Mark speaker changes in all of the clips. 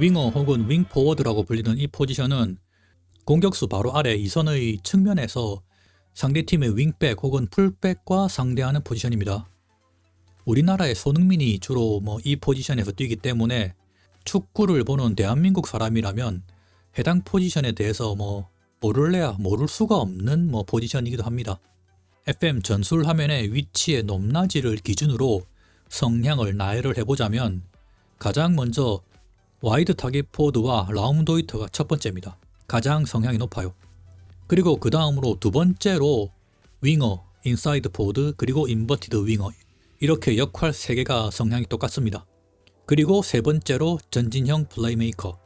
Speaker 1: 윙어 혹은 윙포워드라고 불리는 이 포지션은 공격수 바로 아래 이선의 측면에서 상대팀의 윙백 혹은 풀백과 상대하는 포지션입니다. 우리나라의 손흥민이 주로 이 포지션에서 뛰기 때문에 축구를 보는 대한민국 사람이라면 해당 포지션에 대해서 모를래야 모를 수가 없는 포지션이기도 합니다. FM 전술 화면의 위치의 높낮이를 기준으로 성향을 나열을 해보자면 가장 먼저 와이드 타겟 포워드와 라움도이터가 첫 번째입니다. 가장 성향이 높아요. 그리고 그 다음으로 두 번째로 윙어, 인사이드 포워드, 그리고 인버티드 윙어, 이렇게 역할 3개가 성향이 똑같습니다. 그리고 세 번째로 전진형 플레이메이커,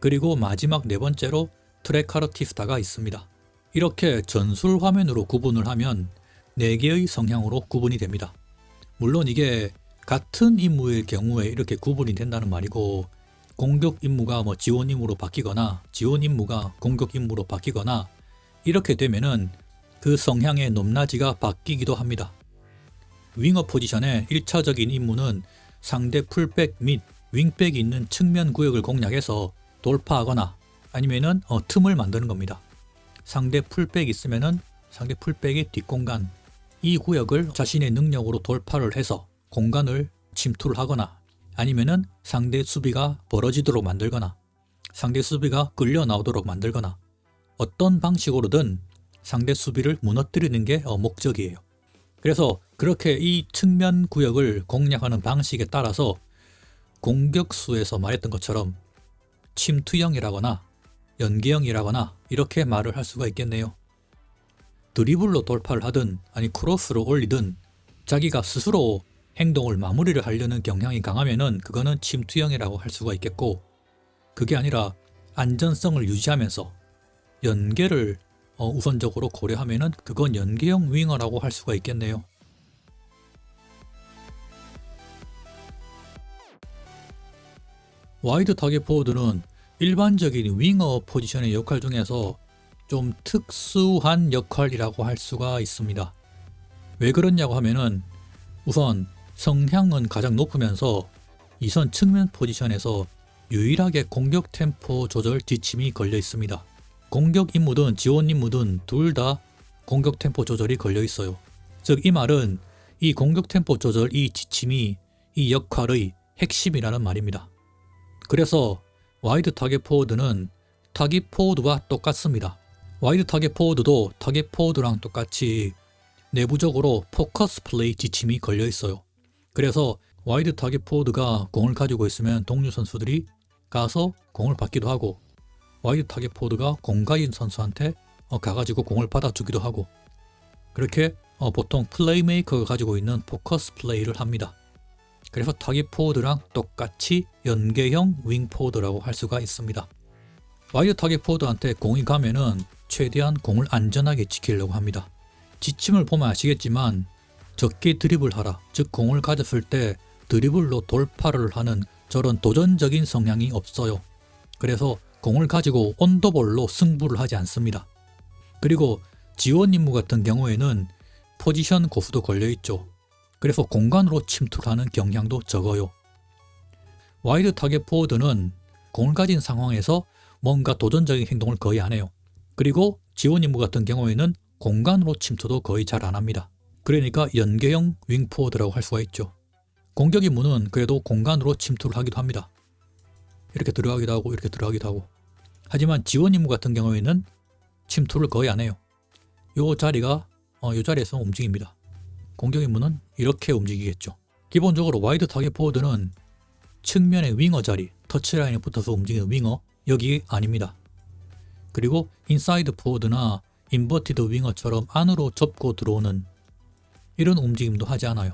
Speaker 1: 그리고 마지막 네 번째로 트레카르티스타가 있습니다. 이렇게 전술 화면으로 구분을 하면 4개의 성향으로 구분이 됩니다. 물론 이게 같은 임무일 경우에 이렇게 구분이 된다는 말이고, 공격 임무가 지원 임무로 바뀌거나 지원 임무가 공격 임무로 바뀌거나 이렇게 되면은 그 성향의 높낮이가 바뀌기도 합니다. 윙어 포지션의 1차적인 임무는 상대 풀백 및 윙백이 있는 측면 구역을 공략해서 돌파하거나 아니면은 틈을 만드는 겁니다. 상대 풀백이 있으면은 상대 풀백의 뒷공간, 이 구역을 자신의 능력으로 돌파를 해서 공간을 침투를 하거나 아니면은 상대 수비가 벌어지도록 만들거나 상대 수비가 끌려 나오도록 만들거나 어떤 방식으로든 상대 수비를 무너뜨리는 게 목적이에요. 그래서 그렇게 이 측면 구역을 공략하는 방식에 따라서 공격수에서 말했던 것처럼 침투형이라거나 연계형이라거나 이렇게 말을 할 수가 있겠네요. 드리블로 돌파를 하든 아니 크로스로 올리든 자기가 스스로 행동을 마무리를 하려는 경향이 강하면은 그거는 침투형이라고 할 수가 있겠고, 그게 아니라 안전성을 유지하면서 연계를 우선적으로 고려하면은 그건 연계형 윙어라고 할 수가 있겠네요. 와이드 타겟 포워드는 일반적인 윙어 포지션의 역할 중에서 좀 특수한 역할이라고 할 수가 있습니다. 왜 그러냐고 하면은 우선 성향은 가장 높으면서 이선 측면 포지션에서 유일하게 공격 템포 조절 지침이 걸려 있습니다. 공격 임무든 지원 임무든 둘 다 공격 템포 조절이 걸려 있어요. 즉 이 말은 이 공격 템포 조절 이 지침이 이 역할의 핵심이라는 말입니다. 그래서 와이드 타겟 포워드는 타깃 포워드와 똑같습니다. 와이드 타겟 포워드도 타겟 포워드랑 똑같이 내부적으로 포커스 플레이 지침이 걸려 있어요. 그래서 와이드 타겟 포워드가 공을 가지고 있으면 동료 선수들이 가서 공을 받기도 하고, 와이드 타겟 포워드가 공가인 선수한테 가가지고 공을 받아주기도 하고, 그렇게 보통 플레이메이커가 가지고 있는 포커스 플레이를 합니다. 그래서 타깃 포워드랑 똑같이 연계형 윙 포워드라고 할 수가 있습니다. 와이드 타깃 포워드한테 공이 가면은 최대한 공을 안전하게 지키려고 합니다. 지침을 보면 아시겠지만 적게 드리블하라, 즉 공을 가졌을 때 드리블로 돌파를 하는 저런 도전적인 성향이 없어요. 그래서 공을 가지고 온더볼로 승부를 하지 않습니다. 그리고 지원 임무 같은 경우에는 포지션 고수도 걸려있죠. 그래서 공간으로 침투하는 경향도 적어요. 와이드 타겟 포워드는 공을 가진 상황에서 뭔가 도전적인 행동을 거의 안 해요. 그리고 지원 임무 같은 경우에는 공간으로 침투도 거의 잘 안 합니다. 그러니까 연계형 윙 포워드라고 할 수가 있죠. 공격 임무는 그래도 공간으로 침투를 하기도 합니다. 이렇게 들어가기도 하고 이렇게 들어가기도 하고. 하지만 지원 임무 같은 경우에는 침투를 거의 안 해요. 요 자리가 요 자리에서 움직입니다. 공격 임무는 이렇게 움직이겠죠. 기본적으로 와이드 타겟 포워드는 측면의 윙어 자리, 터치라인에 붙어서 움직이는 윙어, 여기 아닙니다. 그리고 인사이드 포워드나 인버티드 윙어처럼 안으로 접고 들어오는 이런 움직임도 하지 않아요.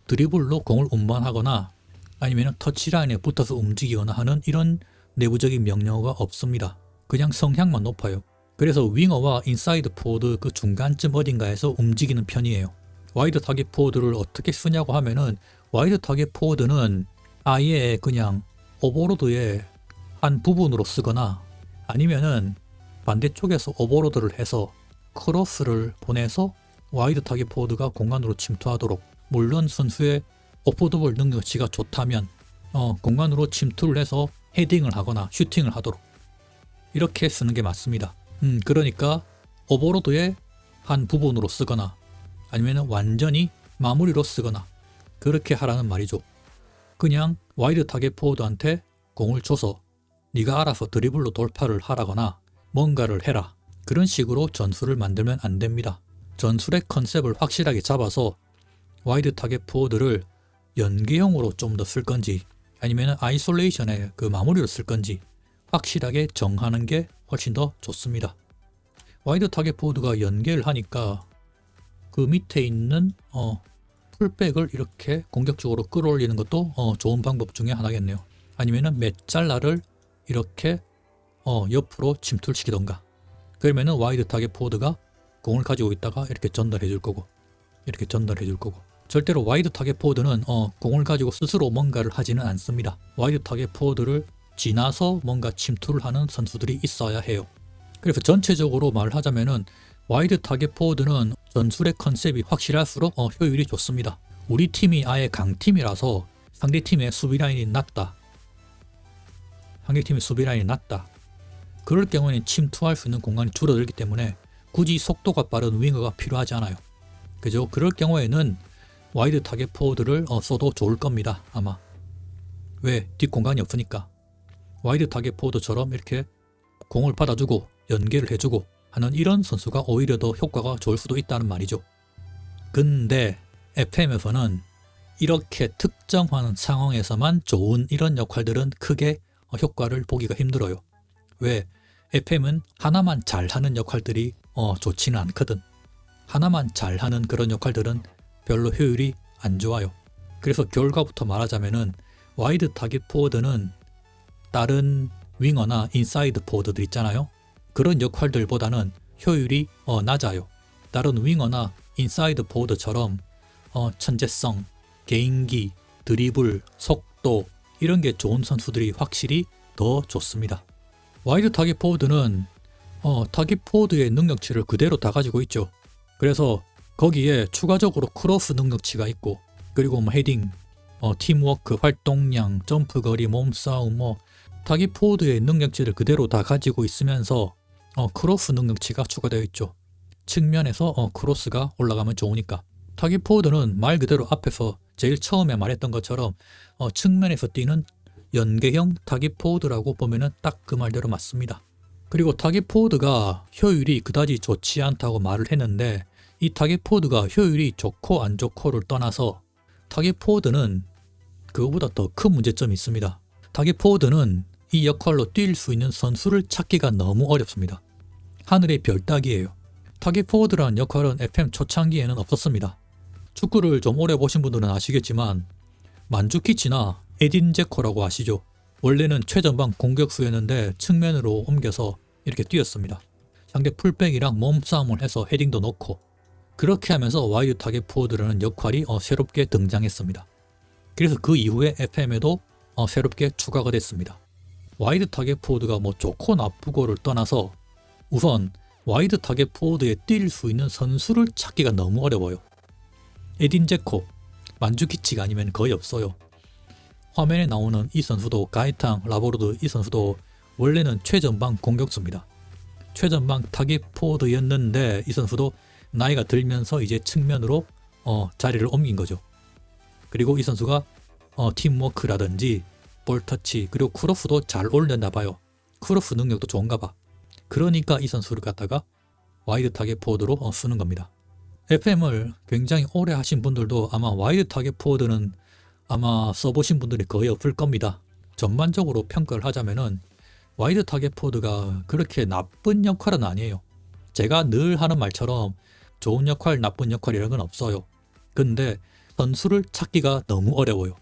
Speaker 1: 드리블로 공을 운반하거나 아니면 터치라인에 붙어서 움직이거나 하는 이런 내부적인 명령어가 없습니다. 그냥 성향만 높아요. 그래서 윙어와 인사이드 포워드 그 중간쯤 어딘가에서 움직이는 편이에요. 와이드 타겟 포워드를 어떻게 쓰냐고 하면은 와이드 타겟 포워드는 아예 그냥 오버로드의 한 부분으로 쓰거나 아니면은 반대쪽에서 오버로드를 해서 크로스를 보내서 와이드 타겟 포워드가 공간으로 침투하도록, 물론 선수의 오프더볼 능력치가 좋다면 공간으로 침투를 해서 헤딩을 하거나 슈팅을 하도록 이렇게 쓰는 게 맞습니다. 그러니까 오버로드의 한 부분으로 쓰거나 아니면 완전히 마무리로 쓰거나 그렇게 하라는 말이죠. 그냥 와이드 타겟 포워드한테 공을 줘서 네가 알아서 드리블로 돌파를 하라거나 뭔가를 해라. 그런 식으로 전술을 만들면 안 됩니다. 전술의 컨셉을 확실하게 잡아서 와이드 타겟 포워드를 연계형으로 좀 더 쓸 건지 아니면 아이솔레이션의 그 마무리로 쓸 건지 확실하게 정하는 게 훨씬 더 좋습니다. 와이드 타겟 포워드가 연계를 하니까 그 밑에 있는 풀백을 이렇게 공격적으로 끌어올리는 것도 좋은 방법 중에 하나겠네요. 아니면은 메짤라를 이렇게 옆으로 침투시키던가. 그러면은 와이드 타겟 포워드가 공을 가지고 있다가 이렇게 전달해 줄 거고 이렇게 전달해 줄 거고. 절대로 와이드 타겟 포워드는 공을 가지고 스스로 뭔가를 하지는 않습니다. 와이드 타겟 포워드를 지나서 뭔가 침투를 하는 선수들이 있어야 해요. 그래서 전체적으로 말하자면은 와이드 타겟 포워드는 전술의 컨셉이 확실할수록 효율이 좋습니다. 우리 팀이 아예 강팀이라서 상대팀의 수비라인이 낮다. 상대팀의 수비라인이 낮다. 그럴 경우에는 침투할 수 있는 공간이 줄어들기 때문에 굳이 속도가 빠른 윙어가 필요하지 않아요. 그죠? 그럴 경우에는 와이드 타겟 포워드를 써도 좋을 겁니다. 아마. 왜? 뒷공간이 없으니까. 와이드 타겟 포워드처럼 이렇게 공을 받아주고 연계를 해주고 하는 이런 선수가 오히려 더 효과가 좋을 수도 있다는 말이죠. 근데 FM에서는 이렇게 특정한 상황에서만 좋은 이런 역할들은 크게 효과를 보기가 힘들어요. 왜? FM은 하나만 잘하는 역할들이 좋지는 않거든. 하나만 잘하는 그런 역할들은 별로 효율이 안 좋아요. 그래서 결과부터 말하자면은 와이드 타겟 포워드는 다른 윙어나 인사이드 포워드들 있잖아요. 그런 역할들보다는 효율이 낮아요. 다른 윙어나 인사이드 포워드처럼 천재성, 개인기, 드리블, 속도 이런 게 좋은 선수들이 확실히 더 좋습니다. 와이드 타겟 포워드는 타겟 포워드의 능력치를 그대로 다 가지고 있죠. 그래서 거기에 추가적으로 크로스 능력치가 있고 그리고 헤딩, 팀워크, 활동량, 점프 거리, 몸싸움 타겟 포워드의 능력치를 그대로 다 가지고 있으면서 크로스 능력치가 추가되어 있죠. 측면에서 크로스가 올라가면 좋으니까. 타겟 포워드는 말 그대로 앞에서 제일 처음에 말했던 것처럼 측면에서 뛰는 연계형 타겟 포워드라고 보면은 딱 그 말대로 맞습니다. 그리고 타겟 포워드가 효율이 그다지 좋지 않다고 말을 했는데 이 타겟 포워드가 효율이 좋고 안 좋고를 떠나서 타겟 포워드는 그거보다 더 큰 문제점이 있습니다. 타겟 포워드는 이 역할로 뛸 수 있는 선수를 찾기가 너무 어렵습니다. 하늘의 별 따기예요. 타겟 포워드라는 역할은 FM 초창기에는 없었습니다. 축구를 좀 오래 보신 분들은 아시겠지만 만주키치나 에딘 제코라고 아시죠? 원래는 최전방 공격수였는데 측면으로 옮겨서 이렇게 뛰었습니다. 상대 풀백이랑 몸싸움을 해서 헤딩도 넣고 그렇게 하면서 와이드 타겟 포워드라는 역할이 새롭게 등장했습니다. 그래서 그 이후에 FM에도 새롭게 추가가 됐습니다. 와이드 타겟 포워드가 좋고 나쁘고를 떠나서 우선 와이드 타겟 포워드에 뛸 수 있는 선수를 찾기가 너무 어려워요. 에딘 제코, 만주키치가 아니면 거의 없어요. 화면에 나오는 이 선수도 가이탕, 라보르드 이 선수도 원래는 최전방 공격수입니다. 최전방 타겟 포워드였는데 이 선수도 나이가 들면서 이제 측면으로 자리를 옮긴 거죠. 그리고 이 선수가 팀워크라든지 볼터치 그리고 크로스도 잘 올렸나 봐요. 크로스 능력도 좋은가 봐. 그러니까 이 선수를 갖다가 와이드 타겟 포워드로 쓰는 겁니다. FM을 굉장히 오래 하신 분들도 아마 와이드 타겟 포워드는 아마 써보신 분들이 거의 없을 겁니다. 전반적으로 평가를 하자면은 와이드 타겟 포워드가 그렇게 나쁜 역할은 아니에요. 제가 늘 하는 말처럼 좋은 역할, 나쁜 역할이라는 건 없어요. 근데 선수를 찾기가 너무 어려워요.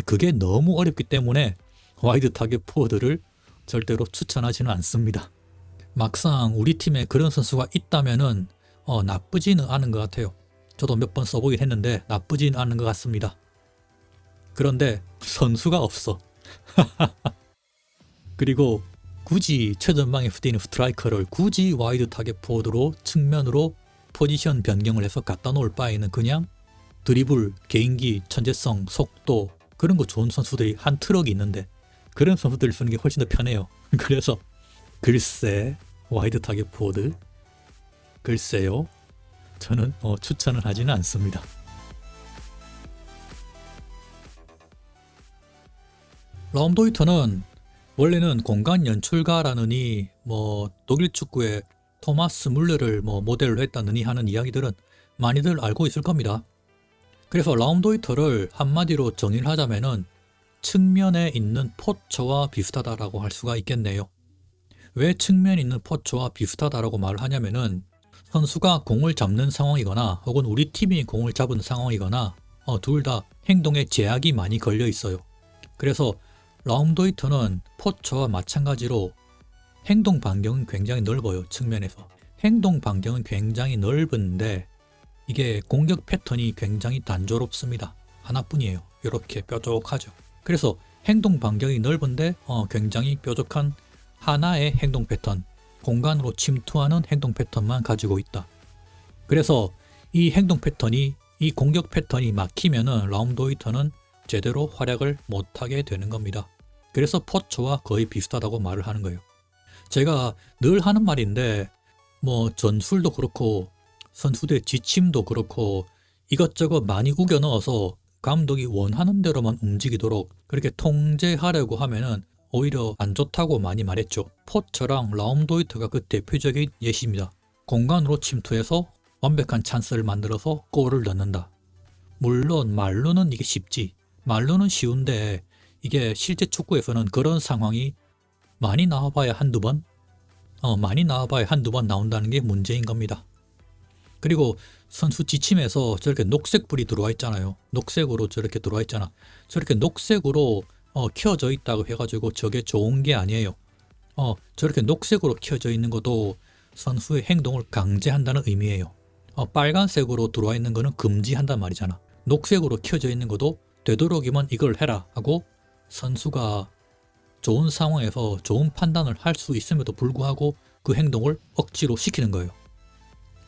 Speaker 1: 그게 너무 어렵기 때문에 와이드 타겟 포워드를 절대로 추천하지는 않습니다. 막상 우리 팀에 그런 선수가 있다면은 나쁘지는 않은 것 같아요. 저도 몇 번 써보긴 했는데 나쁘지는 않은 것 같습니다. 그런데 선수가 없어. 그리고 굳이 최전방에 뛰는 스트라이커를 굳이 와이드 타겟 포워드로 측면으로 포지션 변경을 해서 갖다 놓을 바에는 그냥 드리블, 개인기, 천재성, 속도 그런 거 좋은 선수들이 한 트럭이 있는데 그런 선수들을 쓰는 게 훨씬 더 편해요. 그래서 글쎄 와이드 타겟 포드 글쎄요. 저는 추천을 하지는 않습니다. 라움도이터는 원래는 공간 연출가라느니 독일 축구의 토마스 물레를 모델로 했다느니 하는 이야기들은 많이들 알고 있을 겁니다. 그래서 라움도이터를 한마디로 정의를 하자면은 측면에 있는 포처와 비슷하다라고 할 수가 있겠네요. 왜 측면에 있는 포처와 비슷하다라고 말을 하냐면은 선수가 공을 잡는 상황이거나 혹은 우리 팀이 공을 잡은 상황이거나 둘 다 행동에 제약이 많이 걸려 있어요. 그래서 라움도이터는 포처와 마찬가지로 행동 반경은 굉장히 넓어요. 측면에서. 행동 반경은 굉장히 넓은데 이게 공격 패턴이 굉장히 단조롭습니다. 하나뿐이에요. 이렇게 뾰족하죠. 그래서 행동 반경이 넓은데 굉장히 뾰족한 하나의 행동 패턴, 공간으로 침투하는 행동 패턴만 가지고 있다. 그래서 이 행동 패턴이, 이 공격 패턴이 막히면은 라움도이터는 제대로 활약을 못하게 되는 겁니다. 그래서 포처와 거의 비슷하다고 말을 하는 거예요. 제가 늘 하는 말인데 전술도 그렇고 선수들의 지침도 그렇고 이것저것 많이 우겨 넣어서 감독이 원하는 대로만 움직이도록 그렇게 통제하려고 하면은 오히려 안 좋다고 많이 말했죠. 포처랑 라움도이터가 그 대표적인 예시입니다. 공간으로 침투해서 완벽한 찬스를 만들어서 골을 넣는다. 물론 말로는 이게 쉽지. 말로는 쉬운데 이게 실제 축구에서는 그런 상황이 많이 나와봐야 한두 번 나온다는 게 문제인 겁니다. 그리고 선수 지침에서 저렇게 녹색불이 들어와 있잖아요. 녹색으로 저렇게 들어와 있잖아. 저렇게 녹색으로 켜져 있다고 해가지고 저게 좋은 게 아니에요. 저렇게 녹색으로 켜져 있는 것도 선수의 행동을 강제한다는 의미예요. 빨간색으로 들어와 있는 거는 금지한단 말이잖아. 녹색으로 켜져 있는 것도 되도록이면 이걸 해라 하고 선수가 좋은 상황에서 좋은 판단을 할 수 있음에도 불구하고 그 행동을 억지로 시키는 거예요.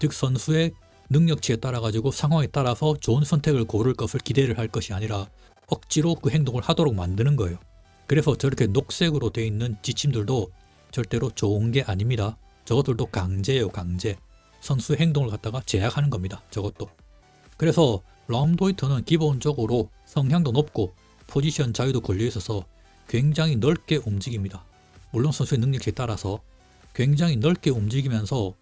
Speaker 1: 즉 선수의 능력치에 따라 가지고 상황에 따라서 좋은 선택을 고를 것을 기대를 할 것이 아니라 억지로 그 행동을 하도록 만드는 거예요. 그래서 저렇게 녹색으로 되어 있는 지침들도 절대로 좋은 게 아닙니다. 저것들도 강제예요, 강제. 선수의 행동을 갖다가 제약하는 겁니다. 저것도. 그래서 라움도이터는 기본적으로 성향도 높고 포지션 자유도 걸려 있어서 굉장히 넓게 움직입니다. 물론 선수의 능력치에 따라서 굉장히 넓게 움직이면서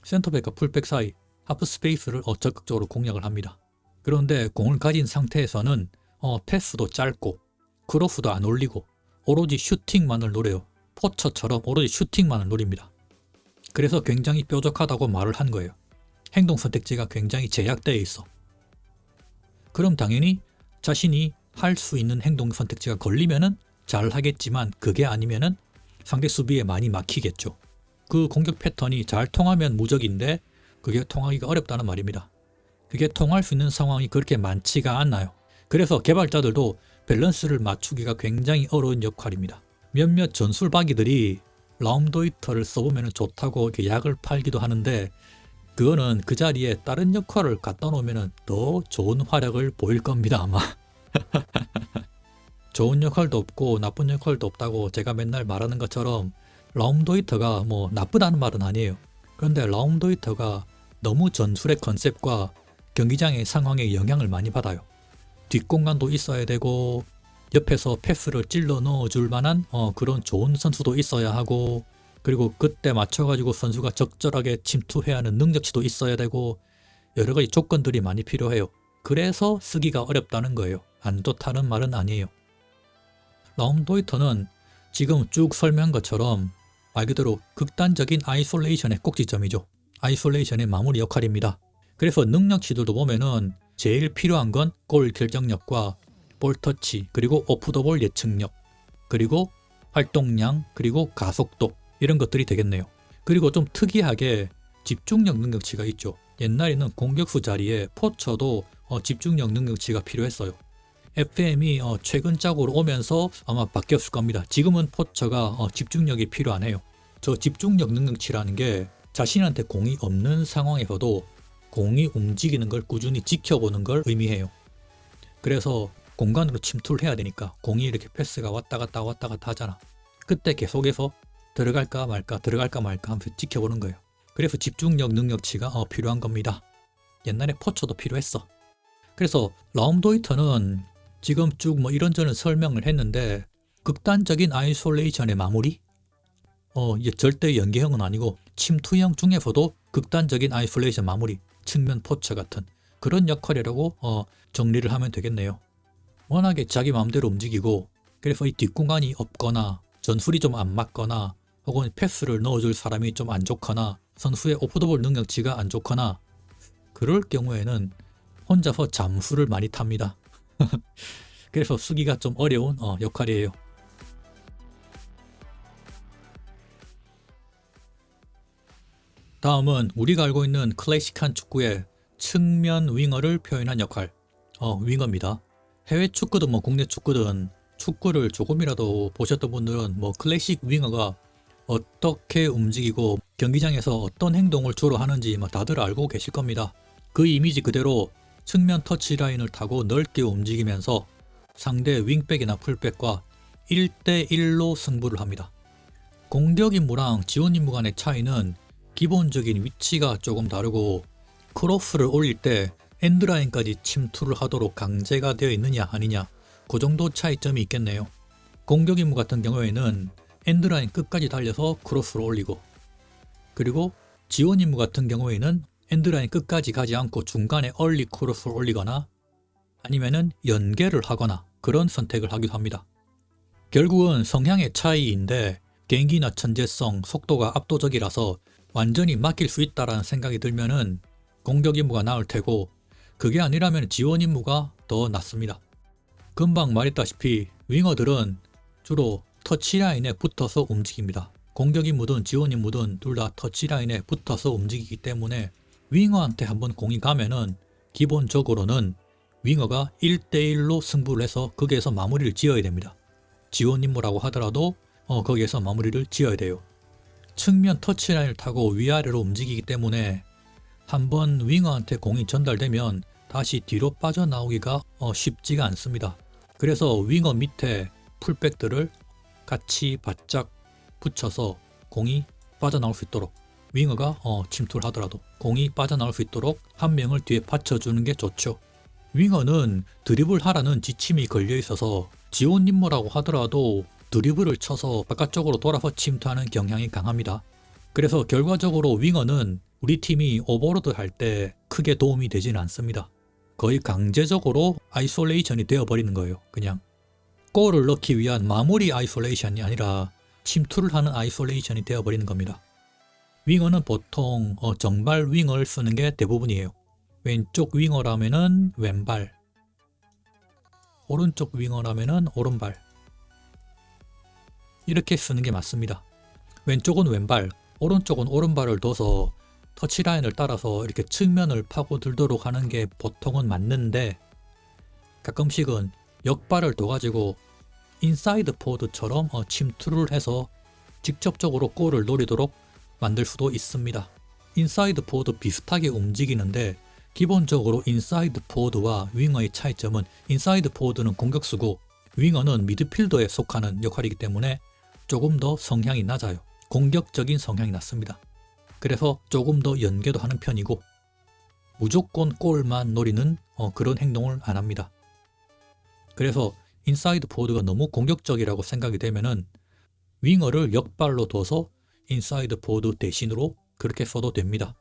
Speaker 1: 센터백과 풀백 사이 하프 스페이스를 적극적으로 공략을 합니다. 그런데 공을 가진 상태에서는 패스도 짧고 크로스도 안 올리고 오로지 슈팅만을 노려요. 포처처럼 오로지 슈팅만을 노립니다. 그래서 굉장히 뾰족하다고 말을 한 거예요. 행동 선택지가 굉장히 제약되어 있어. 그럼 당연히 자신이 할 수 있는 행동 선택지가 걸리면은 잘 하겠지만 그게 아니면은 상대 수비에 많이 막히겠죠. 그 공격 패턴이 잘 통하면 무적인데 그게 통하기가 어렵다는 말입니다. 그게 통할 수 있는 상황이 그렇게 많지가 않아요. 그래서 개발자들도 밸런스를 맞추기가 굉장히 어려운 역할입니다. 몇몇 전술박이들이 라움도이터를 써보면 좋다고 이렇게 약을 팔기도 하는데 그거는 그 자리에 다른 역할을 갖다 놓으면 더 좋은 활약을 보일 겁니다 아마. 좋은 역할도 없고 나쁜 역할도 없다고 제가 맨날 말하는 것처럼 라움도이터가 나쁘다는 말은 아니에요. 그런데 라움도이터가 너무 전술의 컨셉과 경기장의 상황에 영향을 많이 받아요. 뒷공간도 있어야 되고 옆에서 패스를 찔러 넣어줄 만한 그런 좋은 선수도 있어야 하고 그리고 그때 맞춰가지고 선수가 적절하게 침투해야 하는 능력치도 있어야 되고 여러 가지 조건들이 많이 필요해요. 그래서 쓰기가 어렵다는 거예요. 안 좋다는 말은 아니에요. 라움도이터는 지금 쭉 설명한 것처럼 말 그대로 극단적인 아이솔레이션의 꼭지점이죠. 아이솔레이션의 마무리 역할입니다. 그래서 능력치들도 보면은 제일 필요한 건 골 결정력과 볼 터치 그리고 오프 더 볼 예측력 그리고 활동량 그리고 가속도 이런 것들이 되겠네요. 그리고 좀 특이하게 집중력 능력치가 있죠. 옛날에는 공격수 자리에 포처도 집중력 능력치가 필요했어요. FM이 최근작으로 오면서 아마 바뀌었을 겁니다. 지금은 포처가 집중력이 필요하네요. 저 집중력 능력치라는 게 자신한테 공이 없는 상황에서도 공이 움직이는 걸 꾸준히 지켜보는 걸 의미해요. 그래서 공간으로 침투를 해야 되니까 공이 이렇게 패스가 왔다 갔다 왔다 갔다 하잖아. 그때 계속해서 들어갈까 말까 하면서 지켜보는 거예요. 그래서 집중력 능력치가 필요한 겁니다. 옛날에 포처도 필요했어. 그래서 라움도이터는 지금 쭉 뭐 이런저런 설명을 했는데 극단적인 아이솔레이션의 마무리? 이게 절대 연계형은 아니고 침투형 중에서도 극단적인 아이솔레이션 마무리, 측면 포처 같은 그런 역할이라고 정리를 하면 되겠네요. 워낙에 자기 마음대로 움직이고 그래서 이 뒷공간이 없거나 전술이 좀 안 맞거나 혹은 패스를 넣어줄 사람이 좀 안 좋거나 선수의 오프더볼 능력치가 안 좋거나 그럴 경우에는 혼자서 잠수를 많이 탑니다. 그래서 쓰기가 좀 어려운 역할이에요. 다음은 우리가 알고 있는 클래식한 축구의 측면 윙어를 표현한 역할, 윙어입니다. 해외 축구든 뭐 국내 축구든 축구를 조금이라도 보셨던 분들은 뭐 클래식 윙어가 어떻게 움직이고 경기장에서 어떤 행동을 주로 하는지 뭐 다들 알고 계실 겁니다. 그 이미지 그대로 측면 터치라인을 타고 넓게 움직이면서 상대 윙백이나 풀백과 1대1로 승부를 합니다. 공격 임무랑 지원 임무 간의 차이는 기본적인 위치가 조금 다르고 크로스를 올릴 때 엔드라인까지 침투를 하도록 강제가 되어 있느냐 아니냐 그 정도 차이점이 있겠네요. 공격 임무 같은 경우에는 엔드라인 끝까지 달려서 크로스를 올리고 그리고 지원 임무 같은 경우에는 엔드라인 끝까지 가지 않고 중간에 얼리 크로스를 올리거나 아니면은 연계를 하거나 그런 선택을 하기도 합니다. 결국은 성향의 차이인데 개인기나 천재성, 속도가 압도적이라서 완전히 맡길 수 있다라는 생각이 들면은 공격 임무가 나을 테고 그게 아니라면 지원 임무가 더 낫습니다. 금방 말했다시피 윙어들은 주로 터치라인에 붙어서 움직입니다. 공격 임무든 지원 임무든 둘 다 터치라인에 붙어서 움직이기 때문에 윙어한테 한번 공이 가면은 기본적으로는 윙어가 1대1로 승부를 해서 거기에서 마무리를 지어야 됩니다. 지원 임무라고 하더라도 거기에서 마무리를 지어야 돼요. 측면 터치라인을 타고 위아래로 움직이기 때문에 한번 윙어한테 공이 전달되면 다시 뒤로 빠져나오기가 쉽지가 않습니다. 그래서 윙어 밑에 풀백들을 같이 바짝 붙여서 공이 빠져나올 수 있도록 윙어가 침투를 하더라도 공이 빠져나올 수 있도록 한 명을 뒤에 받쳐주는 게 좋죠. 윙어는 드리블 하라는 지침이 걸려 있어서 지원 임무라고 하더라도 드리블을 쳐서 바깥쪽으로 돌아서 침투하는 경향이 강합니다. 그래서 결과적으로 윙어는 우리 팀이 오버로드 할 때 크게 도움이 되지는 않습니다. 거의 강제적으로 아이솔레이션이 되어버리는 거예요. 그냥 골을 넣기 위한 마무리 아이솔레이션이 아니라 침투를 하는 아이솔레이션이 되어버리는 겁니다. 윙어는 보통 정발 윙어를 쓰는 게 대부분이에요. 왼쪽 윙어라면은 왼발, 오른쪽 윙어라면은 오른발 이렇게 쓰는 게 맞습니다. 왼쪽은 왼발, 오른쪽은 오른발을 둬서 터치라인을 따라서 이렇게 측면을 파고들도록 하는 게 보통은 맞는데 가끔씩은 역발을 둬가지고 인사이드 포워드처럼 침투를 해서 직접적으로 골을 노리도록 만들 수도 있습니다. 인사이드 포워드 비슷하게 움직이는데 기본적으로 인사이드 포워드와 윙어의 차이점은 인사이드 포워드는 공격수고 윙어는 미드필더에 속하는 역할이기 때문에 조금 더 성향이 낮아요. 공격적인 성향이 낮습니다. 그래서 조금 더 연계도 하는 편이고 무조건 골만 노리는 그런 행동을 안 합니다. 그래서 인사이드 포워드가 너무 공격적이라고 생각이 되면은 윙어를 역발로 둬서 인사이드 포워드 대신으로 그렇게 써도 됩니다.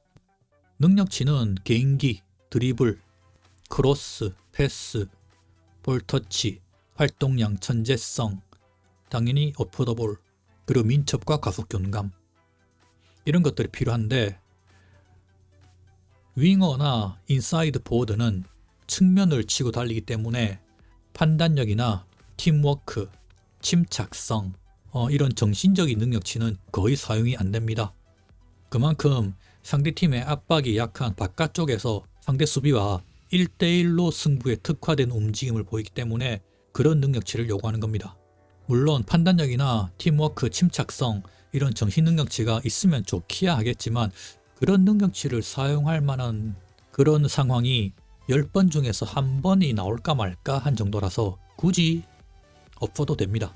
Speaker 1: 능력치는 개인기, 드리블, 크로스, 패스, 볼터치, 활동량, 천재성, 당연히 오프더볼, 그리고 민첩과 가속 교감 이런 것들이 필요한데 윙어나 인사이드 포워드는 측면을 치고 달리기 때문에 판단력이나 팀워크, 침착성 이런 정신적인 능력치는 거의 사용이 안 됩니다. 그만큼 상대팀의 압박이 약한 바깥쪽에서 상대 수비와 1대1로 승부에 특화된 움직임을 보이기 때문에 그런 능력치를 요구하는 겁니다. 물론 판단력이나 팀워크, 침착성 이런 정신 능력치가 있으면 좋기야 하겠지만 그런 능력치를 사용할 만한 그런 상황이 10번 중에서 한 번이 나올까 말까 한 정도라서 굳이 없어도 됩니다.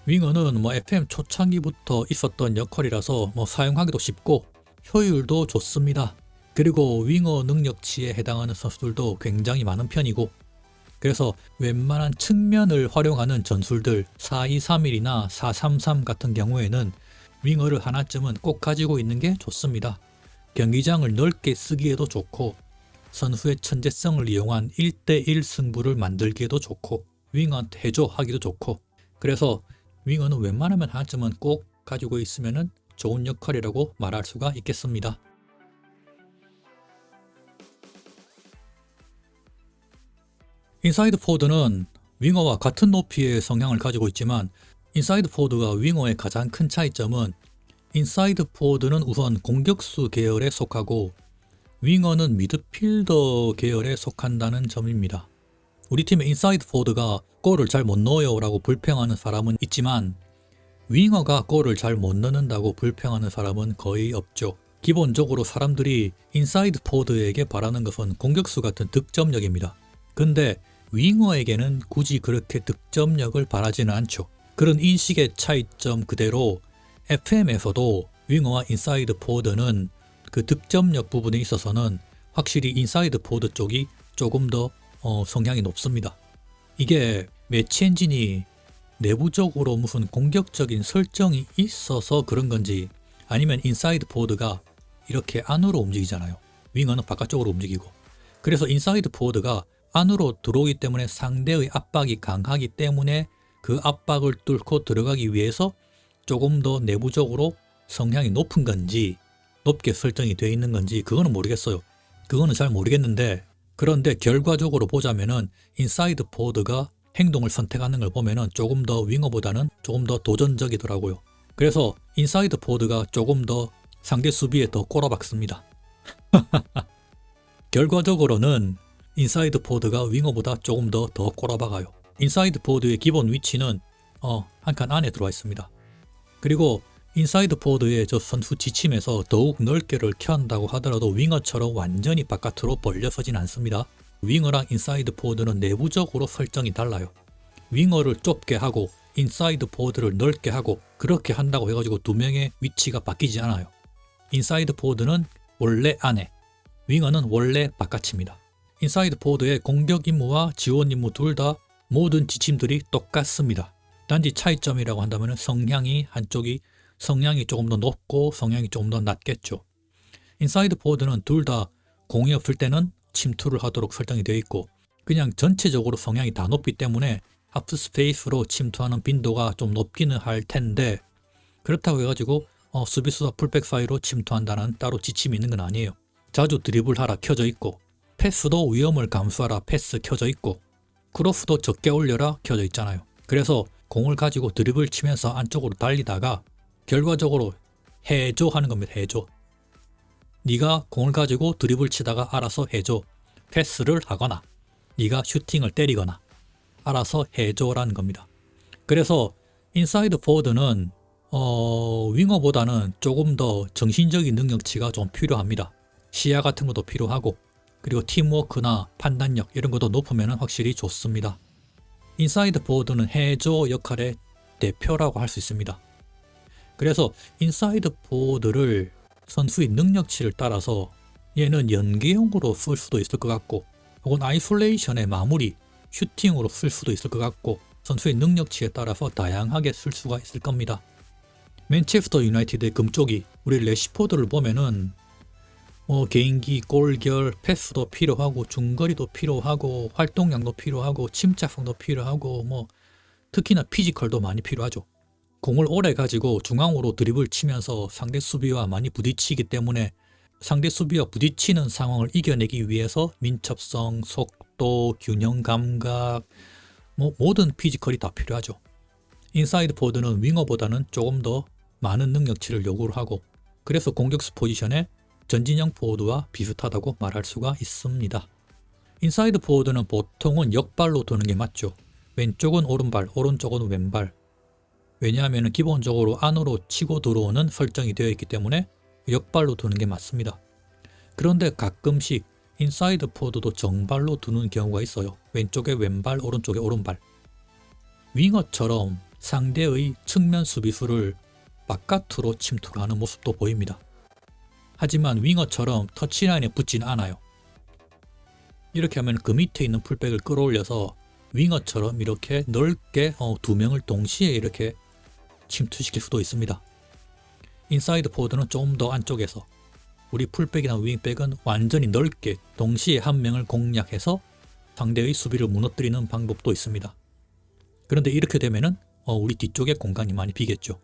Speaker 1: 윙어는 FM 초창기부터 있었던 역할이라서 사용하기도 쉽고 효율도 좋습니다. 그리고 윙어 능력치에 해당하는 선수들도 굉장히 많은 편이고, 그래서 웬만한 측면을 활용하는 전술들 4231이나 433 같은 경우에는 윙어를 하나쯤은 꼭 가지고 있는 게 좋습니다. 경기장을 넓게 쓰기에도 좋고, 선수의 천재성을 이용한 1대1 승부를 만들기에도 좋고, 윙어한테 해줘 하기도 좋고, 그래서 윙어는 웬만하면 하나쯤은 꼭 가지고 있으면 좋은 역할이라고 말할 수가 있겠습니다. 인사이드 포워드는 윙어와 같은 높이의 성향을 가지고 있지만, 인사이드 포워드와 윙어의 가장 큰 차이점은 인사이드 포워드는 우선 공격수 계열에 속하고 윙어는 미드필더 계열에 속한다는 점입니다. 우리 팀의 인사이드 포워드가 골을 잘 못 넣어요 라고 불평하는 사람은 있지만, 윙어가 골을 잘 못 넣는다고 불평하는 사람은 거의 없죠. 기본적으로 사람들이 인사이드 포워드에게 바라는 것은 공격수 같은 득점력입니다. 근데 윙어에게는 굳이 그렇게 득점력을 바라지는 않죠. 그런 인식의 차이점 그대로 FM에서도 윙어와 인사이드 포워드는 그 득점력 부분에 있어서는 확실히 인사이드 포워드 쪽이 조금 더 성향이 높습니다. 이게 매치 엔진이 내부적으로 무슨 공격적인 설정이 있어서 그런 건지, 아니면 인사이드 포워드가 이렇게 안으로 움직이잖아요. 윙어는 바깥쪽으로 움직이고. 그래서 인사이드 포워드가 안으로 들어오기 때문에 상대의 압박이 강하기 때문에 그 압박을 뚫고 들어가기 위해서 조금 더 내부적으로 성향이 높은 건지, 높게 설정이 되어 있는 건지 그거는 모르겠어요. 그거는 잘 모르겠는데, 그런데 결과적으로 보자면은 인사이드 포워드가 행동을 선택하는 걸 보면은 조금 더 윙어보다는 조금 더 도전적이더라고요. 그래서 인사이드 포워드가 조금 더 상대 수비에 더 꼬라박습니다. 결과적으로는 인사이드 포워드가 윙어보다 조금 더 꼬라박아요. 인사이드 포워드의 기본 위치는 한 칸 안에 들어와 있습니다. 그리고 인사이드 포워드의 저 선수 지침에서 더욱 넓게를 켜한다고 하더라도 윙어처럼 완전히 바깥으로 벌려서진 않습니다. 윙어랑 인사이드 포워드는 내부적으로 설정이 달라요. 윙어를 좁게 하고 인사이드 포워드를 넓게 하고 그렇게 한다고 해가지고 두 명의 위치가 바뀌지 않아요. 인사이드 포워드는 원래 안에, 윙어는 원래 바깥입니다. 인사이드 포워드의 공격 임무와 지원 임무 둘 다 모든 지침들이 똑같습니다. 단지 차이점이라고 한다면 성향이 한쪽이 성향이 조금 더 높고 성향이 조금 더 낮겠죠. 인사이드 포워드는 둘 다 공이 없을 때는 침투를 하도록 설정이 되어 있고, 그냥 전체적으로 성향이 다 높기 때문에 하프 스페이스로 침투하는 빈도가 좀 높기는 할 텐데, 그렇다고 해가지고 수비수와 풀백 사이로 침투한다는 따로 지침이 있는 건 아니에요. 자주 드리블하라 켜져 있고, 패스도 위험을 감수하라 패스 켜져 있고, 크로스도 적게 올려라 켜져 있잖아요. 그래서 공을 가지고 드리블 치면서 안쪽으로 달리다가 결과적으로 해줘 하는 겁니다. 해줘. 네가 공을 가지고 드리블 치다가 알아서 해줘. 패스를 하거나 네가 슈팅을 때리거나 알아서 해줘라는 겁니다. 그래서 인사이드 포워드는 윙어보다는 조금 더 정신적인 능력치가 좀 필요합니다. 시야 같은 것도 필요하고, 그리고 팀워크나 판단력 이런 것도 높으면 확실히 좋습니다. 인사이드 포워드는 해줘 역할의 대표라고 할 수 있습니다. 그래서 인사이드 포워드를 선수의 능력치를 따라서 얘는 연계용으로 쓸 수도 있을 것 같고, 혹은 아이솔레이션의 마무리, 슈팅으로 쓸 수도 있을 것 같고, 선수의 능력치에 따라서 다양하게 쓸 수가 있을 겁니다. 맨체스터 유나이티드의 금쪽이 우리 레시포드를 보면은 개인기, 골결, 패스도 필요하고, 중거리도 필요하고, 활동량도 필요하고, 침착성도 필요하고, 특히나 피지컬도 많이 필요하죠. 공을 오래 가지고 중앙으로 드리블 치면서 상대 수비와 많이 부딪히기 때문에 상대 수비와 부딪히는 상황을 이겨내기 위해서 민첩성, 속도, 균형 감각, 모든 피지컬이 다 필요하죠. 인사이드 포워드는 윙어보다는 조금 더 많은 능력치를 요구를 하고, 그래서 공격수 포지션에 전진형 포워드와 비슷하다고 말할 수가 있습니다. 인사이드 포워드는 보통은 역발로 도는 게 맞죠. 왼쪽은 오른발, 오른쪽은 왼발. 왜냐하면 기본적으로 안으로 치고 들어오는 설정이 되어 있기 때문에 역발로 도는 게 맞습니다. 그런데 가끔씩 인사이드 포드도 정발로 두는 경우가 있어요. 왼쪽에 왼발, 오른쪽에 오른발. 윙어처럼 상대의 측면 수비수를 바깥으로 침투를 하는 모습도 보입니다. 하지만 윙어처럼 터치라인에 붙지는 않아요. 이렇게 하면 그 밑에 있는 풀백을 끌어올려서 윙어처럼 이렇게 넓게 두 명을 동시에 이렇게 침투시킬 수도 있습니다. 인사이드 포워드는 좀 더 안쪽에서, 우리 풀백이나 윙백은 완전히 넓게 동시에 한 명을 공략해서 상대의 수비를 무너뜨리는 방법도 있습니다. 그런데 이렇게 되면은 우리 뒤쪽에 공간이 많이 비겠죠.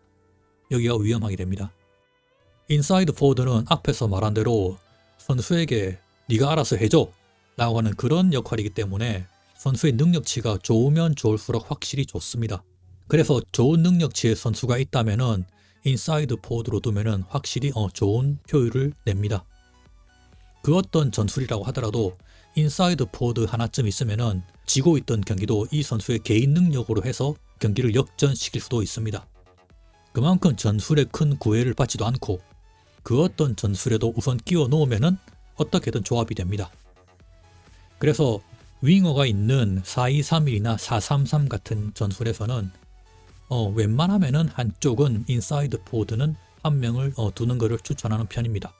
Speaker 1: 여기가 위험하게 됩니다. 인사이드 포워드는 앞에서 말한 대로 선수에게 네가 알아서 해줘 라고 하는 그런 역할이기 때문에 선수의 능력치가 좋으면 좋을수록 확실히 좋습니다. 그래서 좋은 능력치의 선수가 있다면은 인사이드 포워드로 두면은 확실히 좋은 효율을 냅니다. 그 어떤 전술이라고 하더라도 인사이드 포워드 하나쯤 있으면은 지고 있던 경기도 이 선수의 개인 능력으로 해서 경기를 역전시킬 수도 있습니다. 그만큼 전술에 큰 구애를 받지도 않고 그 어떤 전술에도 우선 끼워 놓으면은 어떻게든 조합이 됩니다. 그래서 윙어가 있는 4-2-3-1이나 4-3-3 같은 전술에서는 웬만하면은 한쪽은 인사이드 포워드는 한 명을 두는 것을 추천하는 편입니다.